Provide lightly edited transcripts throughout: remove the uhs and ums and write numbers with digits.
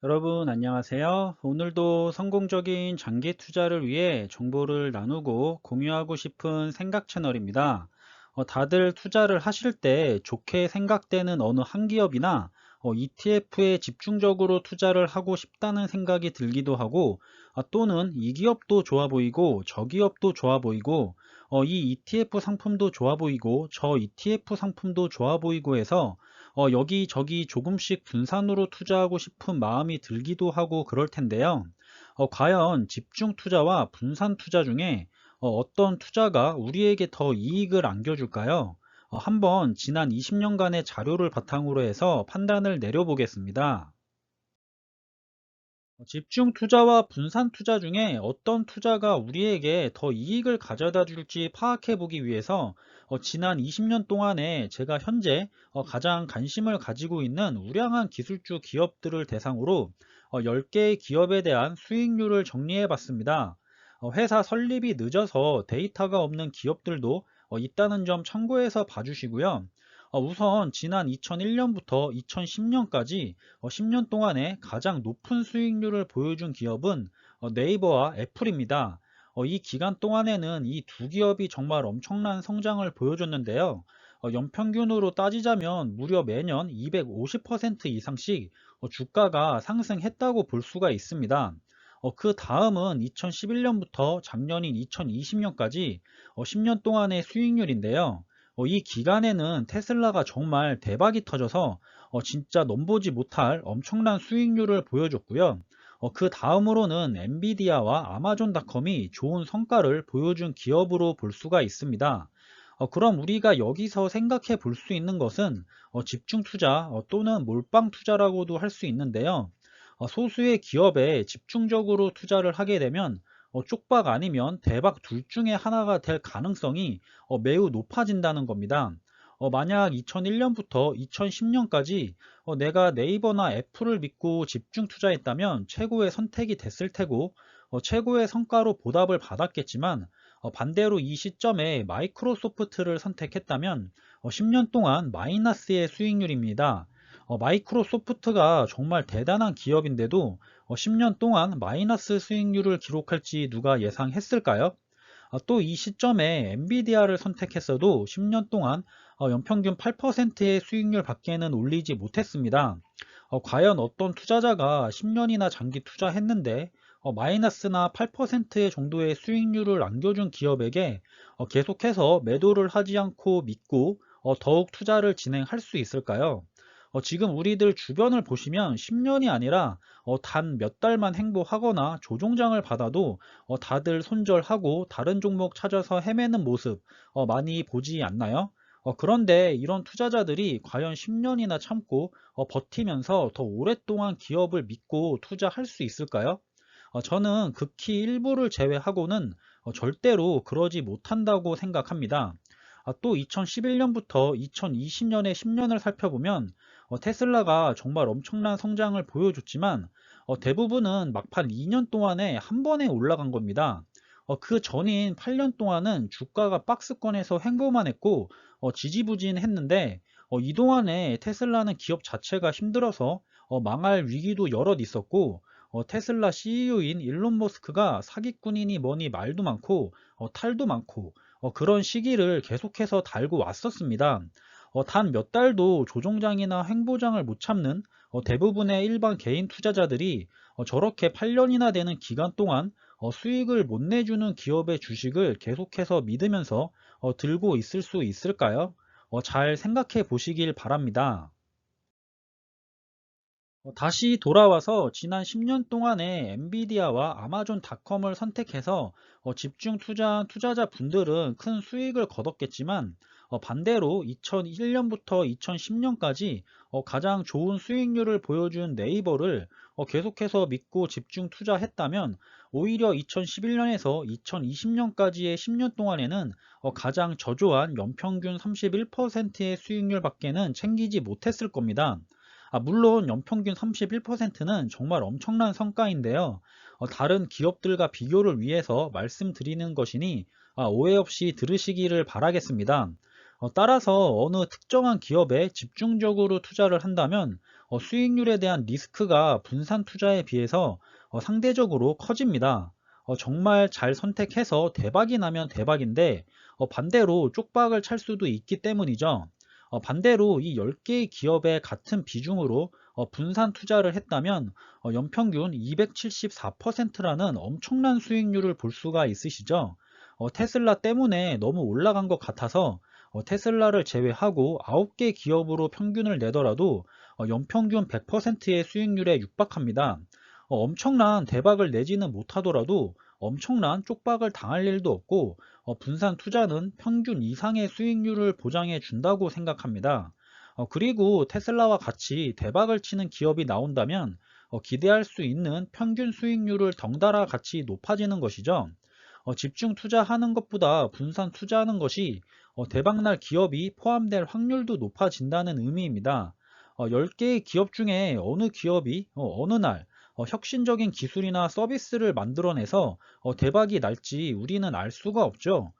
여러분 안녕하세요. 오늘도 성공적인 장기 투자를 위해 정보를 나누고 공유하고 싶은 생각 채널입니다. 다들 투자를 하실 때 좋게 생각되는 어느 한 기업이나 ETF에 집중적으로 투자를 하고 싶다는 생각이 들기도 하고, 또는 이 기업도 좋아 보이고 저 기업도 좋아 보이고 이 ETF 상품도 좋아 보이고 저 ETF 상품도 좋아 보이고 해서 여기저기 조금씩 분산으로 투자하고 싶은 마음이 들기도 하고 그럴 텐데요. 과연 집중 투자와 분산 투자 중에 어떤 투자가 우리에게 더 이익을 안겨줄까요? 한번 지난 20년간의 자료를 바탕으로 해서 판단을 내려보겠습니다. 집중 투자와 분산 투자 중에 어떤 투자가 우리에게 더 이익을 가져다 줄지 파악해 보기 위해서 지난 20년 동안에 제가 현재 가장 관심을 가지고 있는 우량한 기술주 기업들을 대상으로 10개의 기업에 대한 수익률을 정리해 봤습니다. 회사 설립이 늦어서 데이터가 없는 기업들도 있다는 점 참고해서 봐주시고요. 우선 지난 2001년부터 2010년까지 10년 동안에 가장 높은 수익률을 보여준 기업은 네이버와 애플입니다. 이 기간 동안에는 이 두 기업이 정말 엄청난 성장을 보여줬는데요. 연평균으로 따지자면 무려 매년 250% 이상씩 주가가 상승했다고 볼 수가 있습니다. 그 다음은 2011년부터 작년인 2020년까지 10년 동안의 수익률인데요. 이 기간에는 테슬라가 정말 대박이 터져서 진짜 넘보지 못할 엄청난 수익률을 보여줬고요. 그 다음으로는 엔비디아와 아마존닷컴이 좋은 성과를 보여준 기업으로 볼 수가 있습니다. 그럼 우리가 여기서 생각해 볼 수 있는 것은 집중 투자 또는 몰빵 투자라고도 할 수 있는데요. 소수의 기업에 집중적으로 투자를 하게 되면 쪽박 아니면 대박 둘 중에 하나가 될 가능성이 매우 높아진다는 겁니다. 만약 2001년부터 2010년까지 내가 네이버나 애플을 믿고 집중 투자했다면 최고의 선택이 됐을 테고 최고의 성과로 보답을 받았겠지만, 반대로 이 시점에 마이크로소프트를 선택했다면 10년 동안 마이너스의 수익률입니다. 마이크로소프트가 정말 대단한 기업인데도 10년 동안 마이너스 수익률을 기록할지 누가 예상했을까요? 또 이 시점에 엔비디아를 선택했어도 10년 동안 연평균 8%의 수익률 밖에는 올리지 못했습니다. 과연 어떤 투자자가 10년이나 장기 투자했는데 마이너스나 8% 정도의 수익률을 안겨준 기업에게 계속해서 매도를 하지 않고 믿고 더욱 투자를 진행할 수 있을까요? 지금 우리들 주변을 보시면 10년이 아니라 단 몇 달만 행보하거나 조종장을 받아도 다들 손절하고 다른 종목 찾아서 헤매는 모습 많이 보지 않나요? 그런데 이런 투자자들이 과연 10년이나 참고 버티면서 더 오랫동안 기업을 믿고 투자할 수 있을까요? 저는 극히 일부를 제외하고는 절대로 그러지 못한다고 생각합니다. 또 2011년부터 2020년의 10년을 살펴보면 테슬라가 정말 엄청난 성장을 보여줬지만 대부분은 막판 2년 동안에 한 번에 올라간 겁니다. 그 전인 8년 동안은 주가가 박스권에서 횡보만 했고 지지부진했는데, 이 동안에 테슬라는 기업 자체가 힘들어서 망할 위기도 여럿 있었고, 테슬라 CEO인 일론 머스크가 사기꾼이니 뭐니 말도 많고 탈도 많고 그런 시기를 계속해서 달고 왔었습니다. 단 몇 달도 조종장이나 횡보장을 못 참는 대부분의 일반 개인 투자자들이 저렇게 8년이나 되는 기간 동안 수익을 못 내주는 기업의 주식을 계속해서 믿으면서 들고 있을 수 있을까요? 잘 생각해 보시길 바랍니다. 다시 돌아와서 지난 10년 동안에 엔비디아와 아마존닷컴을 선택해서 집중 투자한 투자자분들은 큰 수익을 거뒀겠지만, 반대로 2001년부터 2010년까지 가장 좋은 수익률을 보여준 네이버를 계속해서 믿고 집중 투자했다면, 오히려 2011년에서 2020년까지의 10년 동안에는 가장 저조한 연평균 31%의 수익률밖에는 챙기지 못했을 겁니다. 물론 연평균 31%는 정말 엄청난 성과인데요. 다른 기업들과 비교를 위해서 말씀드리는 것이니 오해 없이 들으시기를 바라겠습니다. 따라서 어느 특정한 기업에 집중적으로 투자를 한다면 수익률에 대한 리스크가 분산 투자에 비해서 상대적으로 커집니다. 정말 잘 선택해서 대박이 나면 대박인데 반대로 쪽박을 찰 수도 있기 때문이죠. 반대로 이 10개의 기업에 같은 비중으로 분산 투자를 했다면 연평균 274%라는 엄청난 수익률을 볼 수가 있으시죠. 테슬라 때문에 너무 올라간 것 같아서 테슬라를 제외하고 9개 기업으로 평균을 내더라도 연평균 100%의 수익률에 육박합니다. 엄청난 대박을 내지는 못하더라도 엄청난 쪽박을 당할 일도 없고 분산 투자는 평균 이상의 수익률을 보장해 준다고 생각합니다. 그리고 테슬라와 같이 대박을 치는 기업이 나온다면 기대할 수 있는 평균 수익률을 덩달아 같이 높아지는 것이죠. 집중 투자하는 것보다 분산 투자하는 것이 대박날 기업이 포함될 확률도 높아진다는 의미입니다. 10개의 기업 중에 어느 기업이 어느 날 혁신적인 기술이나 서비스를 만들어내서 대박이 날지 우리는 알 수가 없죠.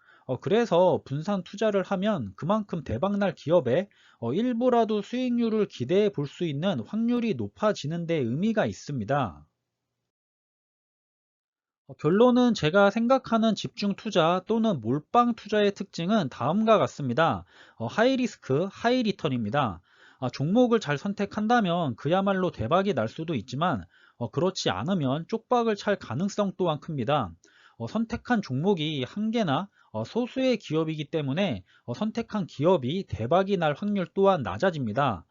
그래서 분산 투자를 하면 그만큼 대박날 기업의 일부라도 수익률을 기대해 볼 수 있는 확률이 높아지는 데 의미가 있습니다. 결론은 제가 생각하는 집중 투자 또는 몰빵 투자의 특징은 다음과 같습니다. 하이 리스크, 하이 리턴입니다. 종목을 잘 선택한다면 그야말로 대박이 날 수도 있지만 그렇지 않으면 쪽박을 찰 가능성 또한 큽니다. 선택한 종목이 한 개나 소수의 기업이기 때문에 선택한 기업이 대박이 날 확률 또한 낮아집니다.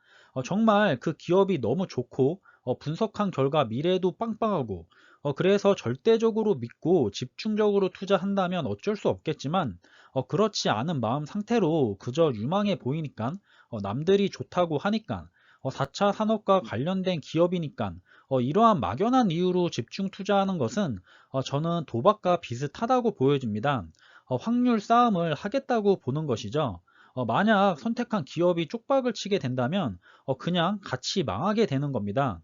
정말 그 기업이 너무 좋고 분석한 결과 미래도 빵빵하고 그래서 절대적으로 믿고 집중적으로 투자한다면 어쩔 수 없겠지만 그렇지 않은 마음 상태로 그저 유망해 보이니까 남들이 좋다고 하니까 4차 산업과 관련된 기업이니까 이러한 막연한 이유로 집중 투자하는 것은 저는 도박과 비슷하다고 보여집니다. 확률 싸움을 하겠다고 보는 것이죠. 만약 선택한 기업이 쪽박을 치게 된다면 그냥 같이 망하게 되는 겁니다.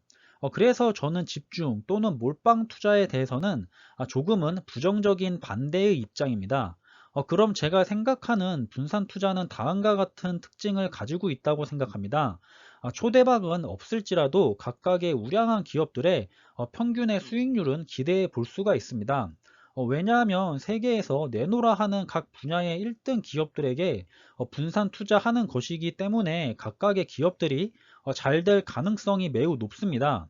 그래서 저는 집중 또는 몰빵 투자에 대해서는 조금은 부정적인 반대의 입장입니다. 그럼 제가 생각하는 분산 투자는 다음과 같은 특징을 가지고 있다고 생각합니다. 초대박은 없을지라도 각각의 우량한 기업들의 평균의 수익률은 기대해 볼 수가 있습니다. 왜냐하면 세계에서 내노라 하는 각 분야의 1등 기업들에게 분산 투자하는 것이기 때문에 각각의 기업들이 잘 될 가능성이 매우 높습니다.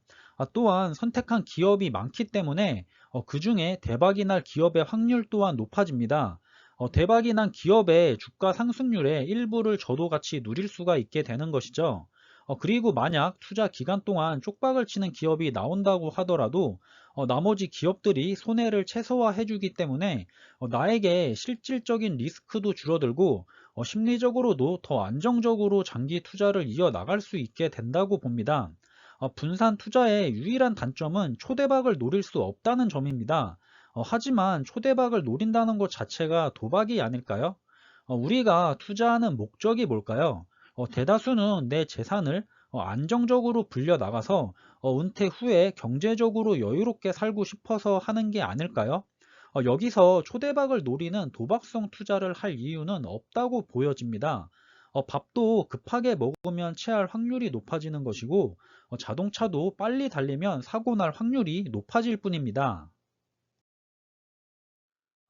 또한 선택한 기업이 많기 때문에 그 중에 대박이 날 기업의 확률 또한 높아집니다. 대박이 난 기업의 주가 상승률의 일부를 저도 같이 누릴 수가 있게 되는 것이죠. 그리고 만약 투자 기간 동안 쪽박을 치는 기업이 나온다고 하더라도 나머지 기업들이 손해를 최소화해 주기 때문에 나에게 실질적인 리스크도 줄어들고 심리적으로도 더 안정적으로 장기 투자를 이어나갈 수 있게 된다고 봅니다. 분산 투자의 유일한 단점은 초대박을 노릴 수 없다는 점입니다. 하지만 초대박을 노린다는 것 자체가 도박이 아닐까요? 우리가 투자하는 목적이 뭘까요? 대다수는 내 재산을 안정적으로 불려나가서 은퇴 후에 경제적으로 여유롭게 살고 싶어서 하는 게 아닐까요? 여기서 초대박을 노리는 도박성 투자를 할 이유는 없다고 보여집니다. 밥도 급하게 먹으면 체할 확률이 높아지는 것이고 자동차도 빨리 달리면 사고 날 확률이 높아질 뿐입니다.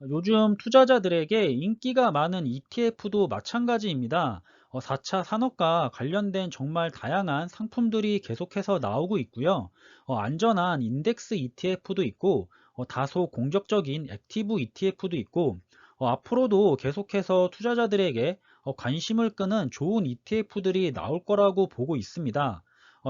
요즘 투자자들에게 인기가 많은 ETF도 마찬가지입니다. 4차 산업과 관련된 정말 다양한 상품들이 계속해서 나오고 있고요. 안전한 인덱스 ETF도 있고, 다소 공격적인 액티브 ETF도 있고, 앞으로도 계속해서 투자자들에게 관심을 끄는 좋은 ETF들이 나올 거라고 보고 있습니다.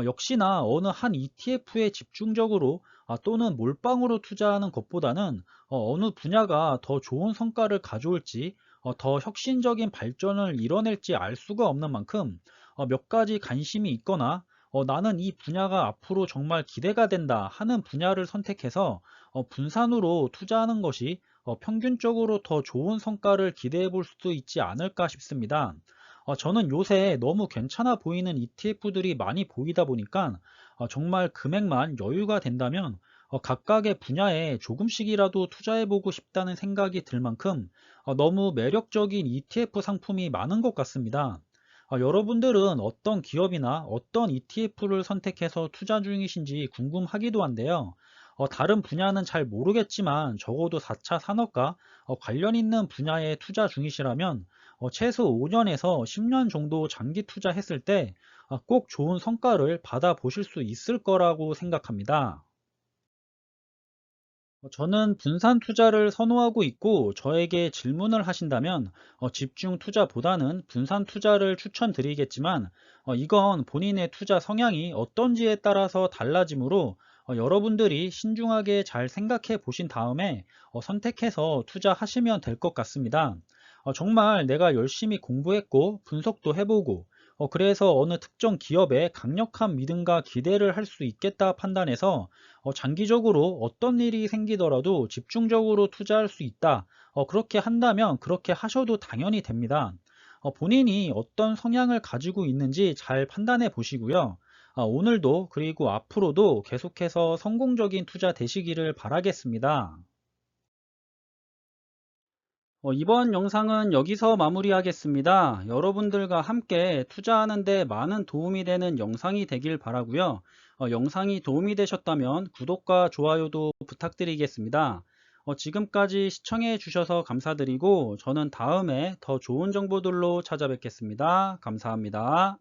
역시나 어느 한 ETF에 집중적으로 또는 몰빵으로 투자하는 것보다는 어느 분야가 더 좋은 성과를 가져올지 더 혁신적인 발전을 이뤄낼지 알 수가 없는 만큼 몇 가지 관심이 있거나 나는 이 분야가 앞으로 정말 기대가 된다 하는 분야를 선택해서 분산으로 투자하는 것이 평균적으로 더 좋은 성과를 기대해 볼 수도 있지 않을까 싶습니다. 저는 요새 너무 괜찮아 보이는 ETF들이 많이 보이다 보니까 정말 금액만 여유가 된다면 각각의 분야에 조금씩이라도 투자해보고 싶다는 생각이 들 만큼 너무 매력적인 ETF 상품이 많은 것 같습니다. 여러분들은 어떤 기업이나 어떤 ETF를 선택해서 투자 중이신지 궁금하기도 한데요. 다른 분야는 잘 모르겠지만 적어도 4차 산업과 관련 있는 분야에 투자 중이시라면 최소 5년에서 10년 정도 장기 투자했을 때 꼭 좋은 성과를 받아보실 수 있을 거라고 생각합니다. 저는 분산 투자를 선호하고 있고 저에게 질문을 하신다면 집중 투자보다는 분산 투자를 추천드리겠지만 이건 본인의 투자 성향이 어떤지에 따라서 달라지므로 여러분들이 신중하게 잘 생각해 보신 다음에 선택해서 투자하시면 될 것 같습니다. 정말 내가 열심히 공부했고 분석도 해보고 그래서 어느 특정 기업에 강력한 믿음과 기대를 할 수 있겠다 판단해서 장기적으로 어떤 일이 생기더라도 집중적으로 투자할 수 있다. 그렇게 한다면 그렇게 하셔도 당연히 됩니다. 본인이 어떤 성향을 가지고 있는지 잘 판단해 보시고요. 오늘도 그리고 앞으로도 계속해서 성공적인 투자 되시기를 바라겠습니다. 이번 영상은 여기서 마무리하겠습니다. 여러분들과 함께 투자하는데 많은 도움이 되는 영상이 되길 바라고요. 영상이 도움이 되셨다면 구독과 좋아요도 부탁드리겠습니다. 지금까지 시청해 주셔서 감사드리고 저는 다음에 더 좋은 정보들로 찾아뵙겠습니다. 감사합니다.